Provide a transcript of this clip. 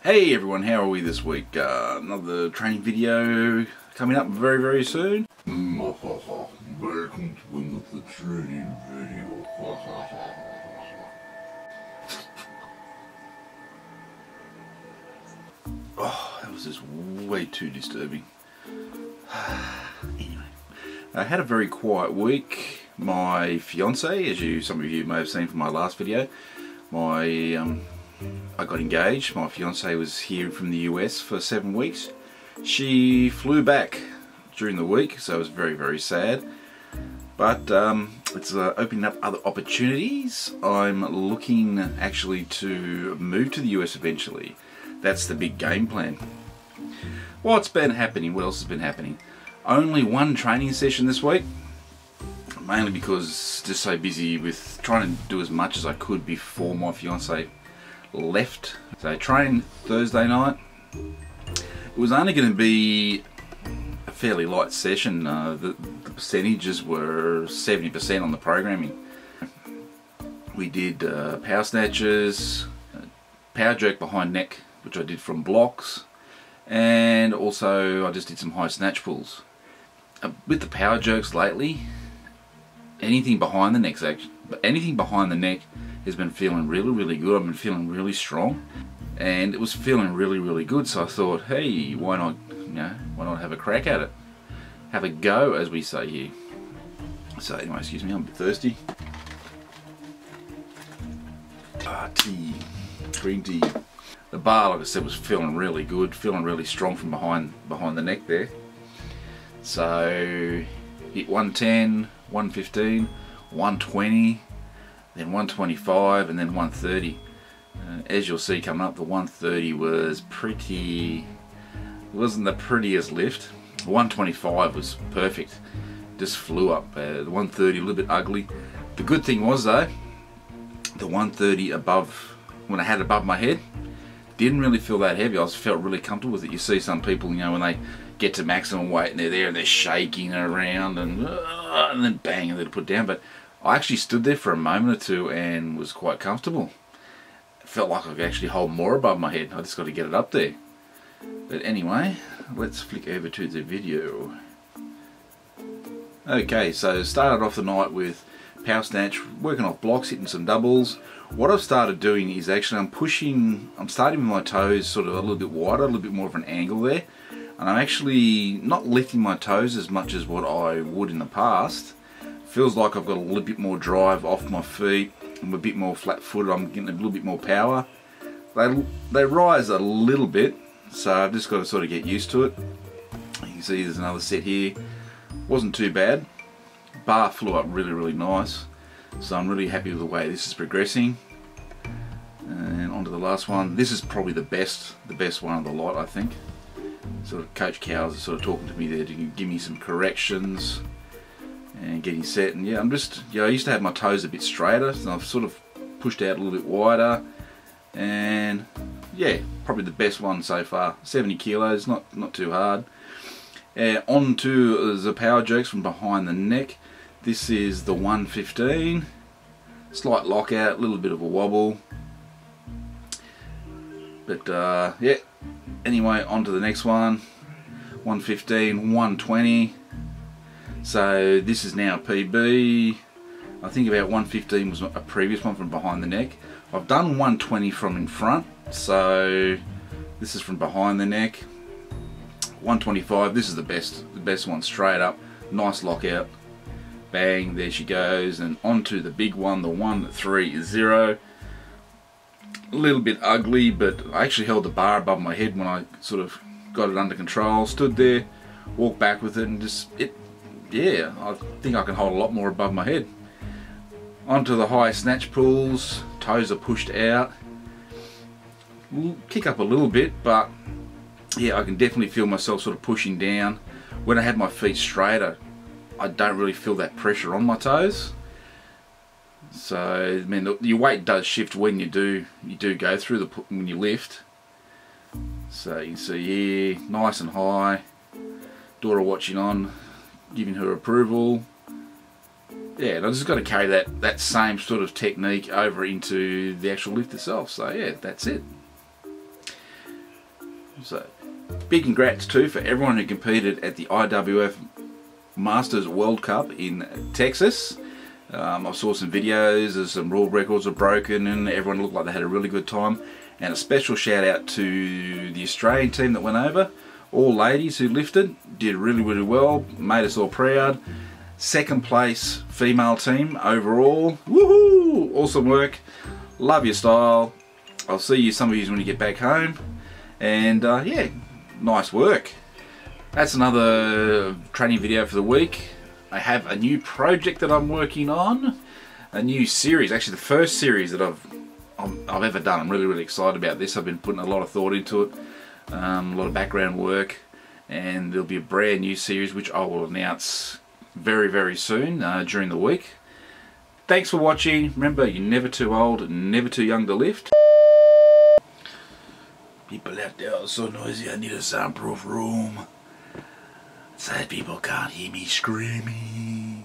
Hey everyone, how are we this week? Another training video coming up very, very soon. Welcome to another training video. Oh, that was just way too disturbing. Anyway, I had a very quiet week. My fiance, as some of you may have seen from my last video, I got engaged. My fiance was here from the US for 7 weeks. She flew back during the week, so it was very, very sad. But it's opening up other opportunities. I'm looking actually to move to the US eventually. That's the big game plan. What's been happening? What else has been happening? Only one training session this week. Mainly because just so busy with trying to do as much as I could before my fiance left. So I trained Thursday night. It was only going to be a fairly light session. The percentages were 70% on the programming. We did power snatches, power jerk behind neck, which I did from blocks, and also I just did some high snatch pulls. With the power jerks lately, anything behind the neck has been feeling really, really good. I've been feeling really strong, and it was feeling really, really good. So I thought, hey, why not have a crack at it, have a go, as we say here. So anyway, excuse me, I'm a bit thirsty. Tea, green tea. The bar, like I said, was feeling really good, feeling really strong from behind the neck there. So hit 110, 115, 120, then 125, and then 130. As you'll see coming up, the 130 was wasn't the prettiest lift. 125 was perfect, just flew up. The 130 a little bit ugly. The good thing was though, the 130 above, when I had it above my head, didn't really feel that heavy. I felt really comfortable with it. You see some people, when they get to maximum weight and they're there and they're shaking around and then bang, and they're put down. But I actually stood there for a moment or two and was quite comfortable. It felt like I could actually hold more above my head. I just got to get it up there. But anyway, let's flick over to the video. Okay, so started off the night with power snatch, working off blocks, hitting some doubles. What I've started doing is actually I'm starting with my toes sort of a little bit wider, a little bit more of an angle there. And I'm actually not lifting my toes as much as what I would in the past. Feels like I've got a little bit more drive off my feet. I'm a bit more flat-footed. I'm getting a little bit more power. They rise a little bit, so I've just got to sort of get used to it. You can see there's another set here. Wasn't too bad. Bar flew up really, really nice. So I'm really happy with the way this is progressing. And on to the last one. This is probably the best one of the lot, I think. Sort of Coach Cowles is sort of talking to me there to give me some corrections and getting set. And yeah, I used to have my toes a bit straighter, so I've sort of pushed out a little bit wider. And yeah, probably the best one so far. 70 kilos, not too hard. On to the power jerks from behind the neck. This is the 115. Slight lockout, a little bit of a wobble. But yeah. Anyway, on to the next one. 115, 120. So this is now PB. I think about 115 was a previous one from behind the neck. I've done 120 from in front, so this is from behind the neck. 125, this is the best one, straight up. Nice lockout. Bang, there she goes. And on to the big one, the 130. A little bit ugly, but I actually held the bar above my head when I sort of got it under control. Stood there, walked back with it, and yeah, I think I can hold a lot more above my head. Onto the high snatch pulls. Toes are pushed out. Kick up a little bit, but yeah, I can definitely feel myself sort of pushing down. When I have my feet straighter, I don't really feel that pressure on my toes. So I mean, your weight does shift when you do go through when you lift. So you can see here, nice and high. Daughter watching on, giving her approval. Yeah, and I just got to carry that same sort of technique over into the actual lift itself. So yeah, that's it. So big congrats too for everyone who competed at the IWF Masters World Cup in Texas. I saw some videos as some world records were broken and everyone looked like they had a really good time. And a special shout out to the Australian team that went over. All ladies who lifted did really, really well, made us all proud. Second place female team overall. Woohoo! Awesome work. Love your style. I'll see you, some of you, when you get back home. And yeah, nice work. That's another training video for the week. I have a new project that I'm working on. A new series, actually the first series that I've ever done. I'm really, really excited about this. I've been putting a lot of thought into it. A lot of background work. And there'll be a brand new series which I will announce very, very soon during the week. Thanks for watching. Remember, you're never too old, never too young to lift. People out there are so noisy, I need a soundproof room. Sad people can't hear me screaming.